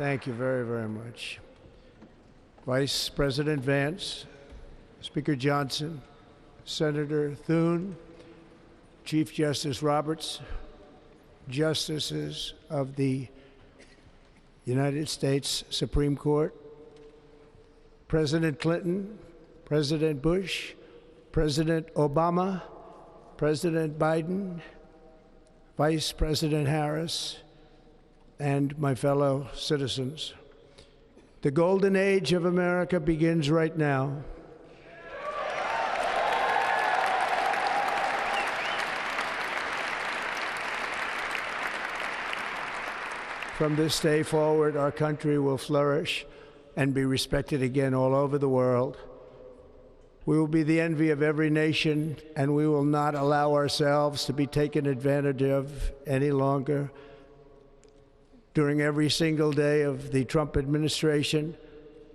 Thank you very, very much. Vice President Vance, Speaker Johnson, Senator Thune, Chief Justice Roberts, Justices of the United States Supreme Court, President Clinton, President Bush, President Obama, President Biden, Vice President Harris, and my fellow citizens. The golden age of America begins right now. From this day forward, our country will flourish and be respected again all over the world. We will be the envy of every nation, and we will not allow ourselves to be taken advantage of any longer. During every single day of the Trump administration,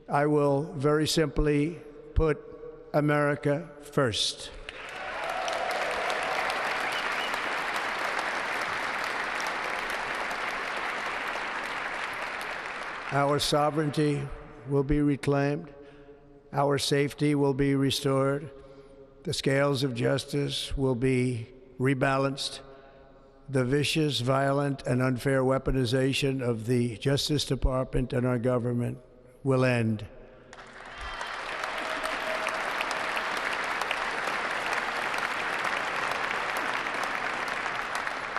I will very simply put America first. Our sovereignty will be reclaimed. Our safety will be restored. The scales of justice will be rebalanced. The vicious, violent, and unfair weaponization of the Justice Department and our government will end.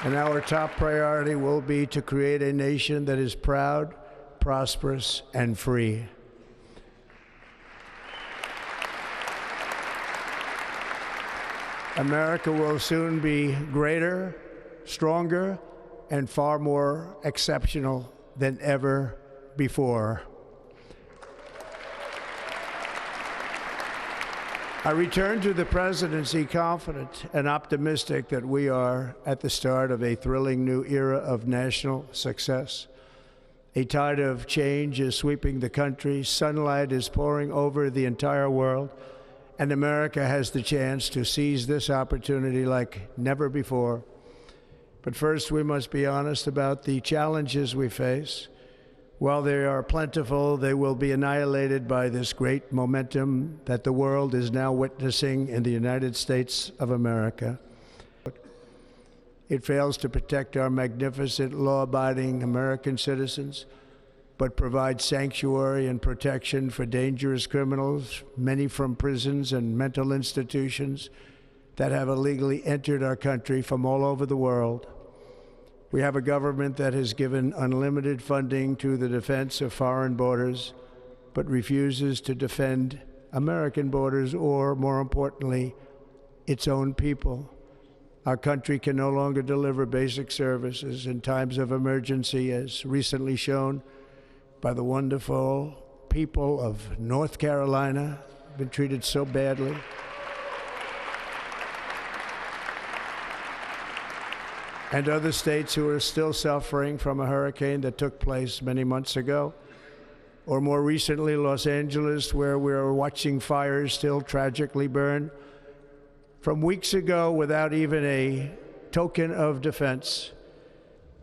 And our top priority will be to create a nation that is proud, prosperous, and free. America will soon be greater, stronger, and far more exceptional than ever before. I return to the presidency confident and optimistic that we are at the start of a thrilling new era of national success. A tide of change is sweeping the country, sunlight is pouring over the entire world, and America has the chance to seize this opportunity like never before. But first, we must be honest about the challenges we face. While they are plentiful, they will be annihilated by this great momentum that the world is now witnessing in the United States of America. It fails to protect our magnificent, law-abiding American citizens, but provides sanctuary and protection for dangerous criminals, many from prisons and mental institutions that have illegally entered our country from all over the world. We have a government that has given unlimited funding to the defense of foreign borders, but refuses to defend American borders or, more importantly, its own people. Our country can no longer deliver basic services in times of emergency, as recently shown by the wonderful people of North Carolina, been treated so badly. And other states who are still suffering from a hurricane that took place many months ago. Or more recently, Los Angeles, where we're watching fires still tragically burn from weeks ago without even a token of defense.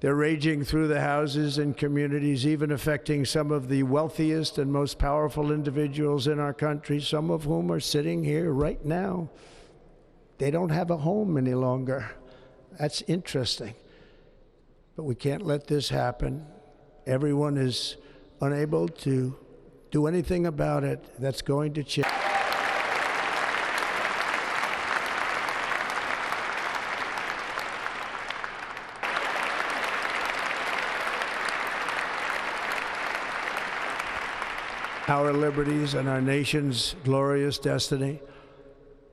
They're raging through the houses and communities, even affecting some of the wealthiest and most powerful individuals in our country, some of whom are sitting here right now. They don't have a home any longer. That's interesting. But we can't let this happen. Everyone is unable to do anything about it. That's going to change. Our liberties and our nation's glorious destiny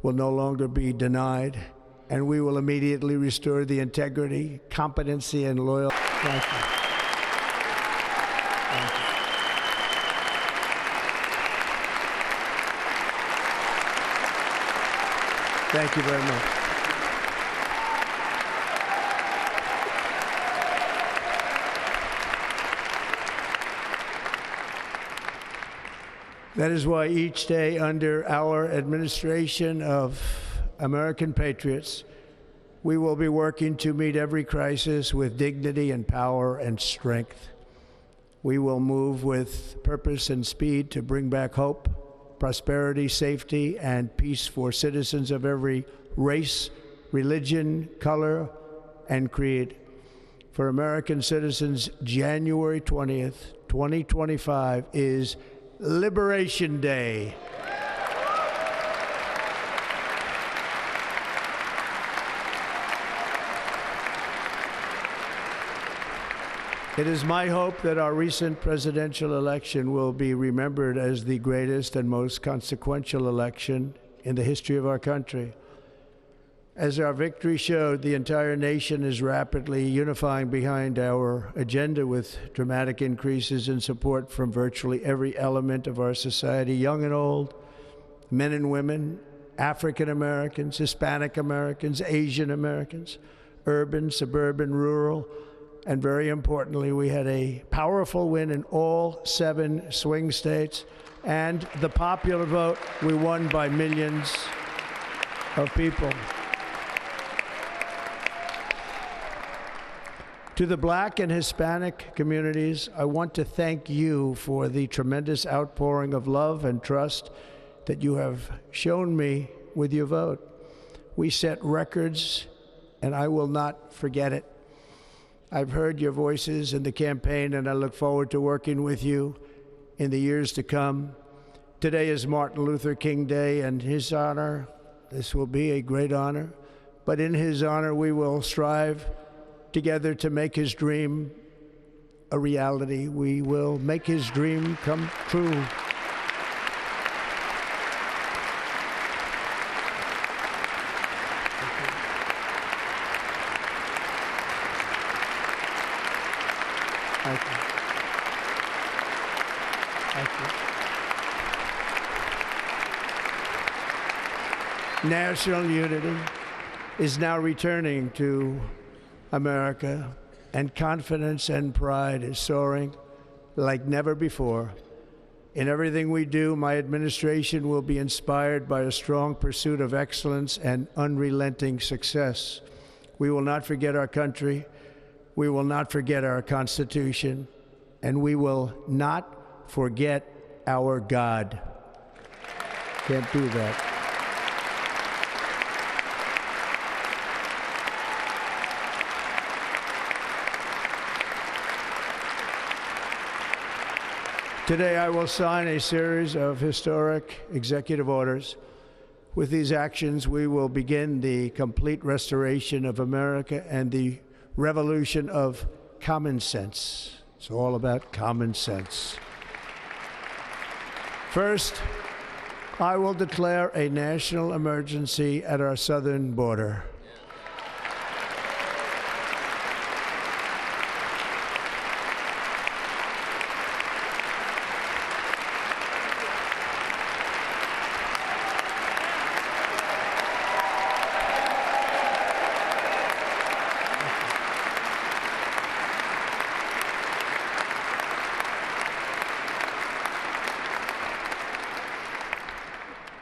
will no longer be denied, and we will immediately restore the integrity, competency, and loyalty. Thank you. Thank you. Thank you very much. That is why each day under our administration of American patriots, we will be working to meet every crisis with dignity and power and strength. We will move with purpose and speed to bring back hope, prosperity, safety, and peace for citizens of every race, religion, color, and creed. For American citizens, January 20th, 2025 is Liberation Day. It is my hope that our recent presidential election will be remembered as the greatest and most consequential election in the history of our country. As our victory showed, the entire nation is rapidly unifying behind our agenda with dramatic increases in support from virtually every element of our society, young and old, men and women, African Americans, Hispanic Americans, Asian Americans, urban, suburban, rural, and very importantly, we had a powerful win in all 7 swing states, and the popular vote, we won by millions of people. To the Black and Hispanic communities, I want to thank you for the tremendous outpouring of love and trust that you have shown me with your vote. We set records, and I will not forget it. I've heard your voices in the campaign, and I look forward to working with you in the years to come. Today is Martin Luther King Day, and his honor, this will be a great honor, but in his honor, we will strive together to make his dream a reality. We will make his dream come true. Thank you. Thank you. National unity is now returning to America, and confidence and pride is soaring like never before. In everything we do, my administration will be inspired by a strong pursuit of excellence and unrelenting success. We will not forget our country. We will not forget our Constitution, and we will not forget our God. Can't do that. Today, I will sign a series of historic executive orders. With these actions, we will begin the complete restoration of America and the revolution of common sense. It's all about common sense. First, I will declare a national emergency at our southern border.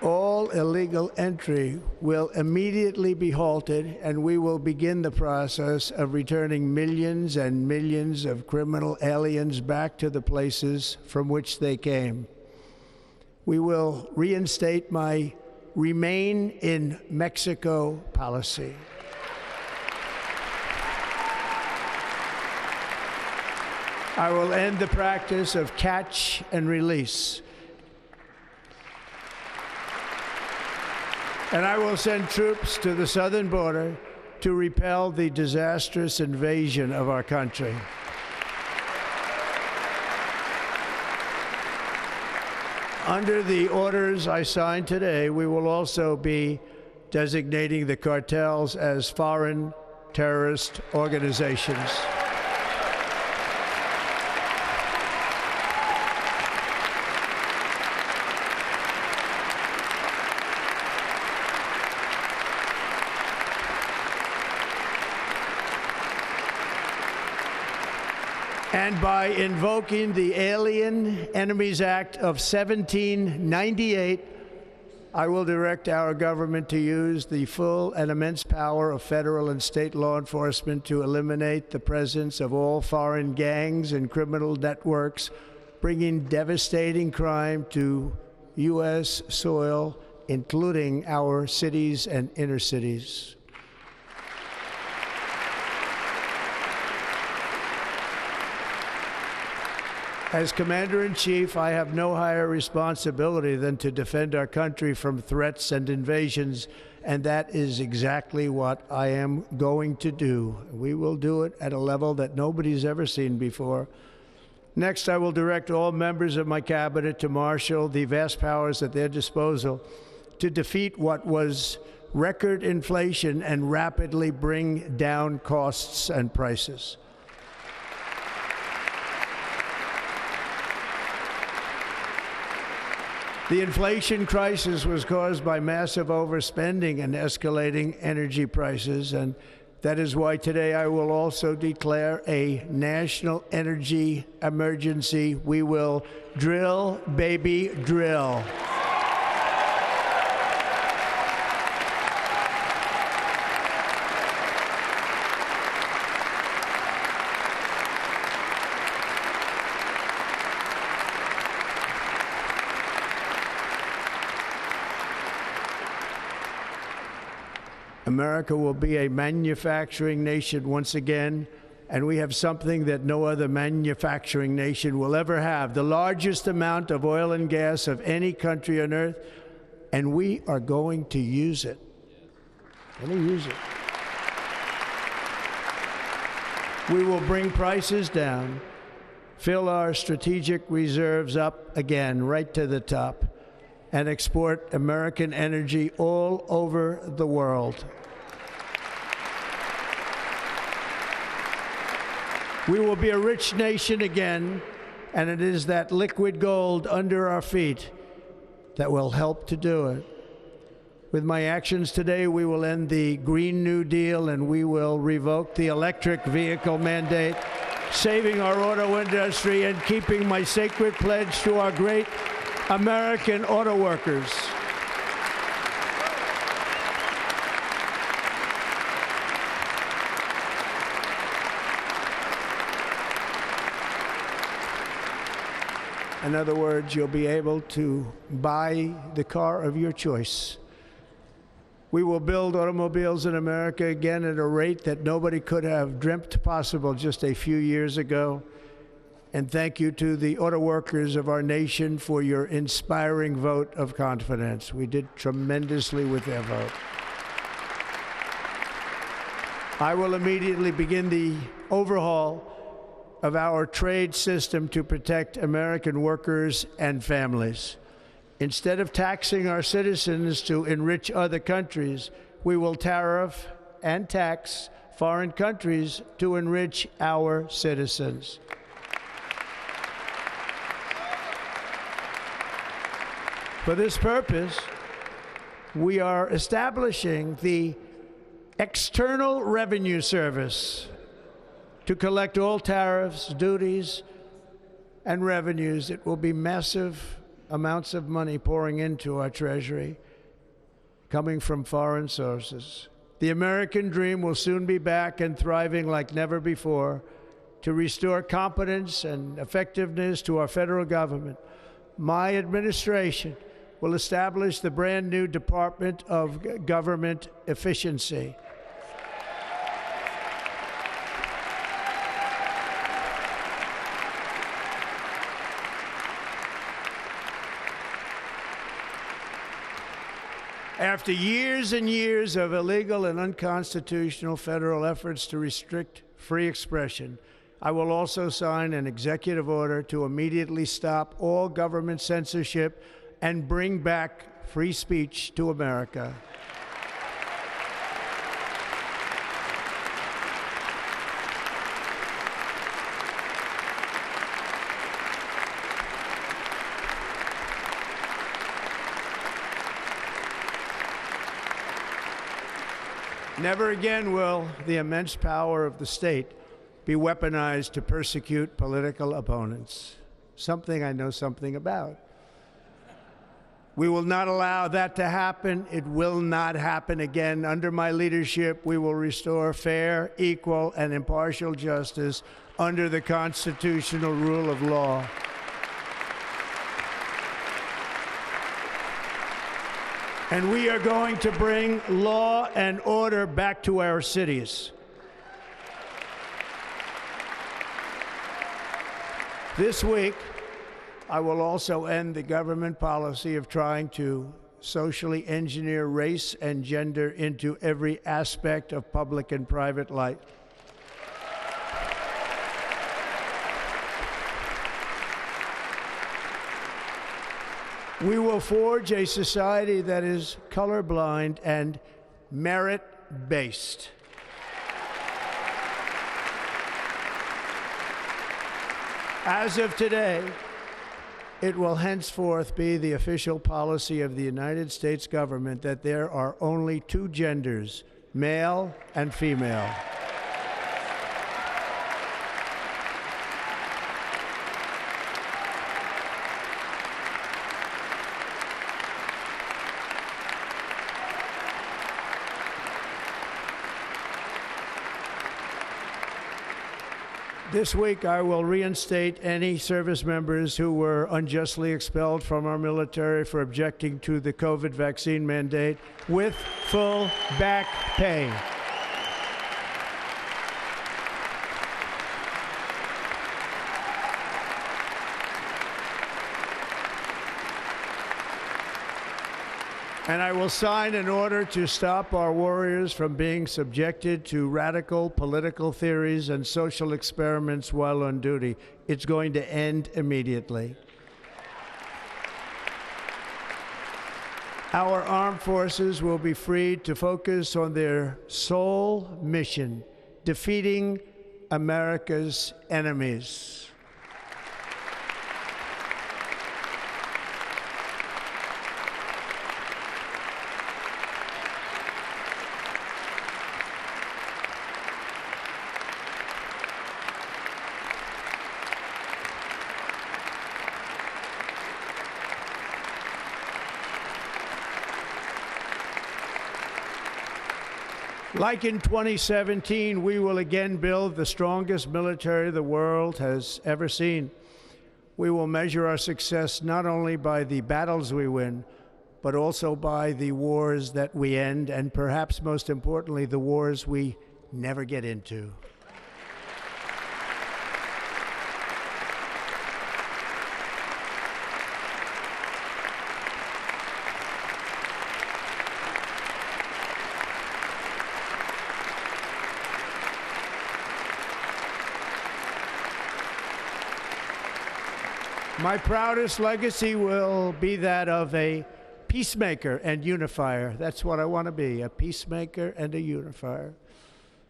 All illegal entry will immediately be halted, and we will begin the process of returning millions and millions of criminal aliens back to the places from which they came. We will reinstate my Remain in Mexico policy. I will end the practice of catch and release. And I will send troops to the southern border to repel the disastrous invasion of our country. Under the orders I signed today, we will also be designating the cartels as foreign terrorist organizations. And by invoking the Alien Enemies Act of 1798, I will direct our government to use the full and immense power of federal and state law enforcement to eliminate the presence of all foreign gangs and criminal networks, bringing devastating crime to U.S. soil, including our cities and inner cities. As Commander-in-Chief, I have no higher responsibility than to defend our country from threats and invasions, and that is exactly what I am going to do. We will do it at a level that nobody's ever seen before. Next, I will direct all members of my cabinet to marshal the vast powers at their disposal to defeat what was record inflation and rapidly bring down costs and prices. The inflation crisis was caused by massive overspending and escalating energy prices, and that is why today I will also declare a national energy emergency. We will drill, baby, drill. America will be a manufacturing nation once again, and we have something that no other manufacturing nation will ever have, the largest amount of oil and gas of any country on earth, and we are going to use it. We will bring prices down, fill our strategic reserves up again, right to the top, and export American energy all over the world. We will be a rich nation again, and it is that liquid gold under our feet that will help to do it. With my actions today, we will end the Green New Deal, and we will revoke the electric vehicle mandate, saving our auto industry and keeping my sacred pledge to our great American auto workers. In other words, you'll be able to buy the car of your choice. We will build automobiles in America again at a rate that nobody could have dreamt possible just a few years ago. And thank you to the auto workers of our nation for your inspiring vote of confidence. We did tremendously with their vote. I will immediately begin the overhaul of our trade system to protect American workers and families. Instead of taxing our citizens to enrich other countries, we will tariff and tax foreign countries to enrich our citizens. For this purpose, we are establishing the External Revenue Service to collect all tariffs, duties, and revenues. It will be massive amounts of money pouring into our treasury, coming from foreign sources. The American dream will soon be back and thriving like never before. To restore competence and effectiveness to our federal government, my administration will establish the brand new Department of Government Efficiency. After years and years of illegal and unconstitutional federal efforts to restrict free expression, I will also sign an executive order to immediately stop all government censorship and bring back free speech to America. Never again will the immense power of the state be weaponized to persecute political opponents, something I know something about. We will not allow that to happen. It will not happen again. Under my leadership, we will restore fair, equal, and impartial justice under the constitutional rule of law. And we are going to bring law and order back to our cities. This week, I will also end the government policy of trying to socially engineer race and gender into every aspect of public and private life. We will forge a society that is colorblind and merit-based. As of today, it will henceforth be the official policy of the United States government that there are only two genders, male and female. This week, I will reinstate any service members who were unjustly expelled from our military for objecting to the COVID vaccine mandate with full back pay. And I will sign an order to stop our warriors from being subjected to radical political theories and social experiments while on duty. It's going to end immediately. Our armed forces will be freed to focus on their sole mission, defeating America's enemies. Like in 2017, we will again build the strongest military the world has ever seen. We will measure our success not only by the battles we win, but also by the wars that we end, and perhaps most importantly, the wars we never get into. My proudest legacy will be that of a peacemaker and unifier. That's what I want to be, a peacemaker and a unifier.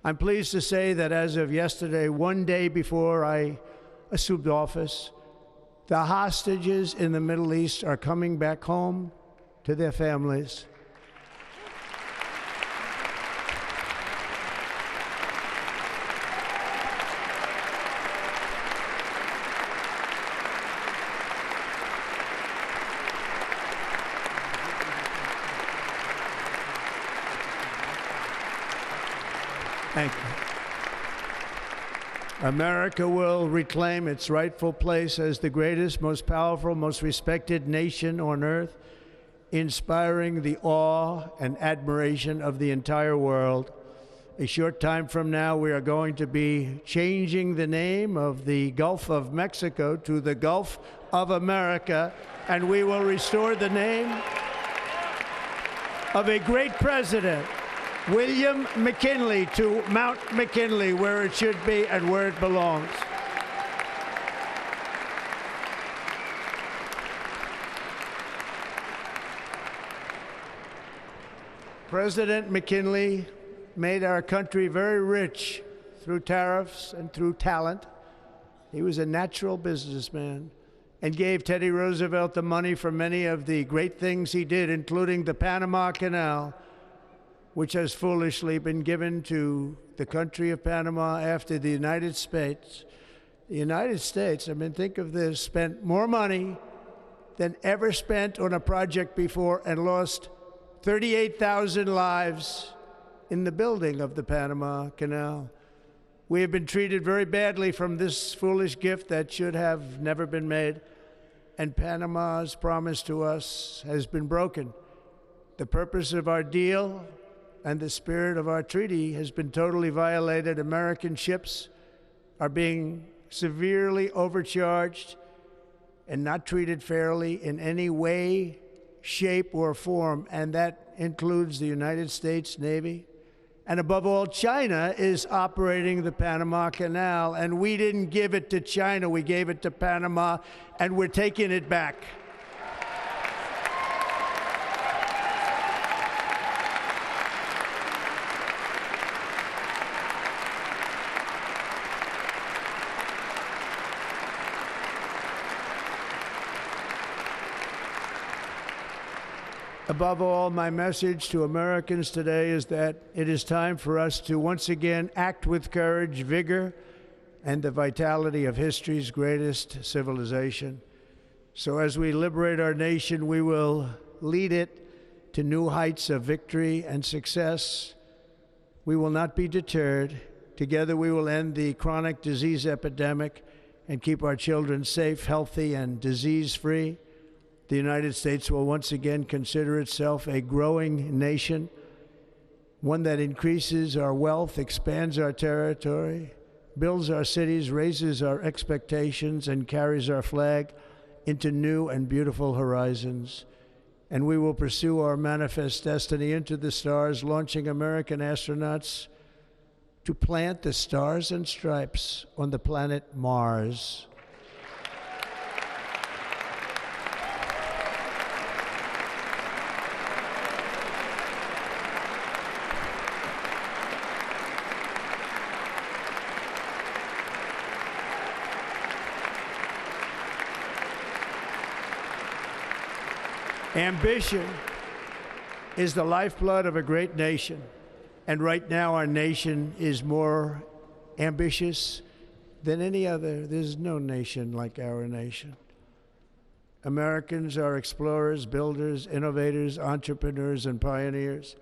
I'm pleased to say that as of yesterday, one day before I assumed office, the hostages in the Middle East are coming back home to their families. Thank you. America will reclaim its rightful place as the greatest, most powerful, most respected nation on earth, inspiring the awe and admiration of the entire world. A short time from now, we are going to be changing the name of the Gulf of Mexico to the Gulf of America, and we will restore the name of a great president, William McKinley, to Mount McKinley, where it should be and where it belongs. President McKinley made our country very rich through tariffs and through talent. He was a natural businessman and gave Teddy Roosevelt the money for many of the great things he did, including the Panama Canal, which has foolishly been given to the country of Panama after the United States. The United States, I mean, think of this, spent more money than ever spent on a project before and lost 38,000 lives in the building of the Panama Canal. We have been treated very badly from this foolish gift that should have never been made, and Panama's promise to us has been broken. The purpose of our deal and the spirit of our treaty has been totally violated. American ships are being severely overcharged and not treated fairly in any way, shape, or form, and that includes the United States Navy. And above all, China is operating the Panama Canal, and we didn't give it to China, we gave it to Panama, and we're taking it back. Above all, my message to Americans today is that it is time for us to once again act with courage, vigor, and the vitality of history's greatest civilization. So as we liberate our nation, we will lead it to new heights of victory and success. We will not be deterred. Together we will end the chronic disease epidemic and keep our children safe, healthy, and disease-free. The United States will once again consider itself a growing nation, one that increases our wealth, expands our territory, builds our cities, raises our expectations, and carries our flag into new and beautiful horizons. And we will pursue our manifest destiny into the stars, launching American astronauts to plant the stars and stripes on the planet Mars. Ambition is the lifeblood of a great nation, and right now our nation is more ambitious than any other. There's no nation like our nation. Americans are explorers, builders, innovators, entrepreneurs, and pioneers.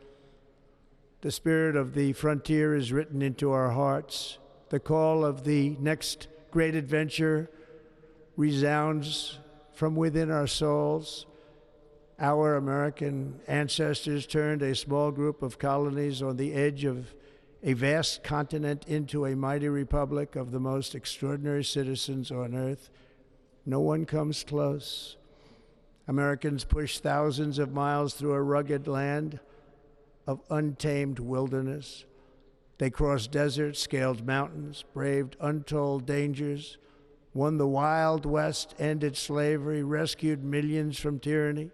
The spirit of the frontier is written into our hearts. The call of the next great adventure resounds from within our souls. Our American ancestors turned a small group of colonies on the edge of a vast continent into a mighty republic of the most extraordinary citizens on earth. No one comes close. Americans pushed thousands of miles through a rugged land of untamed wilderness. They crossed deserts, scaled mountains, braved untold dangers, won the Wild West, ended slavery, rescued millions from tyranny,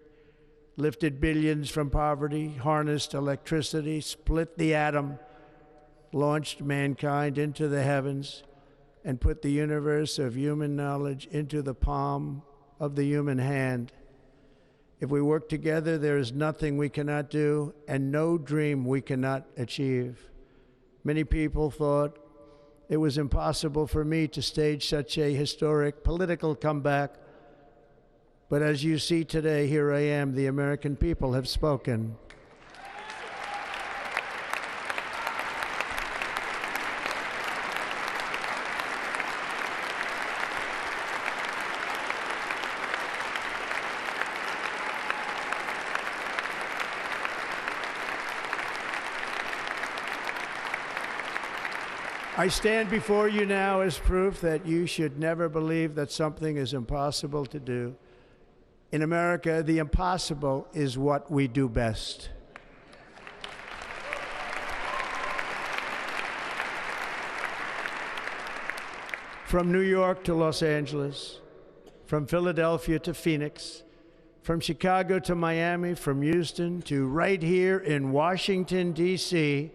lifted billions from poverty, harnessed electricity, split the atom, launched mankind into the heavens, and put the universe of human knowledge into the palm of the human hand. If we work together, there is nothing we cannot do and no dream we cannot achieve. Many people thought it was impossible for me to stage such a historic political comeback. But as you see today, here I am. The American people have spoken. I stand before you now as proof that you should never believe that something is impossible to do. In America, the impossible is what we do best. From New York to Los Angeles, from Philadelphia to Phoenix, from Chicago to Miami, from Houston to right here in Washington, D.C.,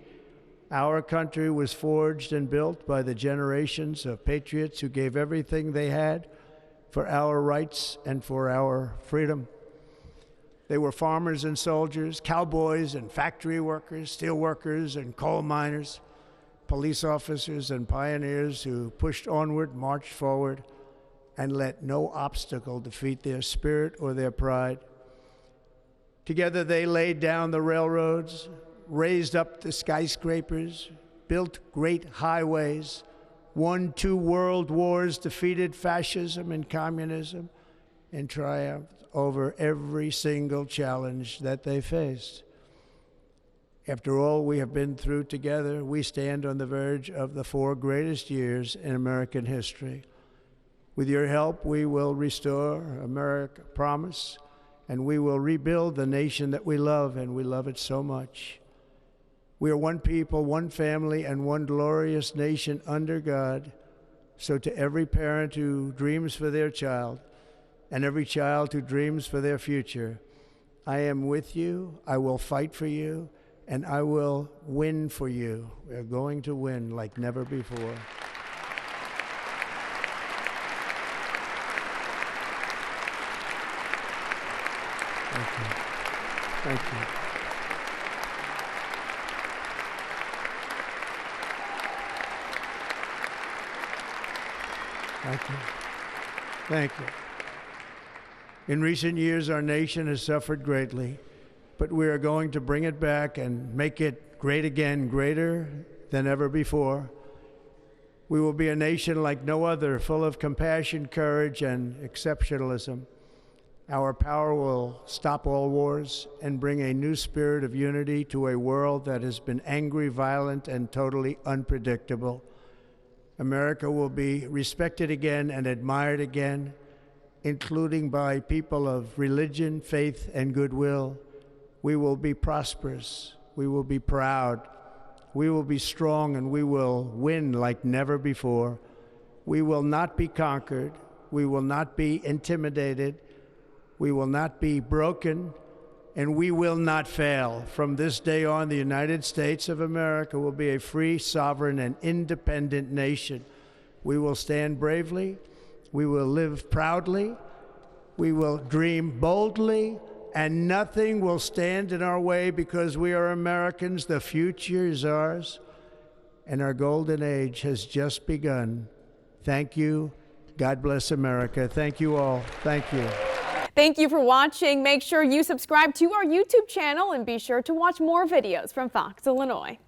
our country was forged and built by the generations of patriots who gave everything they had for our rights and for our freedom. They were farmers and soldiers, cowboys and factory workers, steel workers and coal miners, police officers and pioneers who pushed onward, marched forward, and let no obstacle defeat their spirit or their pride. Together they laid down the railroads, raised up the skyscrapers, built great highways, won 2 world wars, defeated fascism and communism, and triumphed over every single challenge that they faced. After all we have been through together, we stand on the verge of the 4 greatest years in American history. With your help, we will restore America, promise, and we will rebuild the nation that we love, and we love it so much. We are one people, one family, and one glorious nation under God. So to every parent who dreams for their child, and every child who dreams for their future, I am with you, I will fight for you, and I will win for you. We are going to win like never before. Thank you. Thank you. Thank you. Thank you. In recent years, our nation has suffered greatly, but we are going to bring it back and make it great again, greater than ever before. We will be a nation like no other, full of compassion, courage, and exceptionalism. Our power will stop all wars and bring a new spirit of unity to a world that has been angry, violent, and totally unpredictable. America will be respected again and admired again, including by people of religion, faith, and goodwill. We will be prosperous. We will be proud. We will be strong, and we will win like never before. We will not be conquered. We will not be intimidated. We will not be broken, and we will not fail. From this day on, the United States of America will be a free, sovereign, and independent nation. We will stand bravely. We will live proudly. We will dream boldly, and nothing will stand in our way because we are Americans. The future is ours, and our golden age has just begun. Thank you. God bless America. Thank you all. Thank you. Thank you for watching. Make sure you subscribe to our YouTube channel and be sure to watch more videos from Fox Illinois.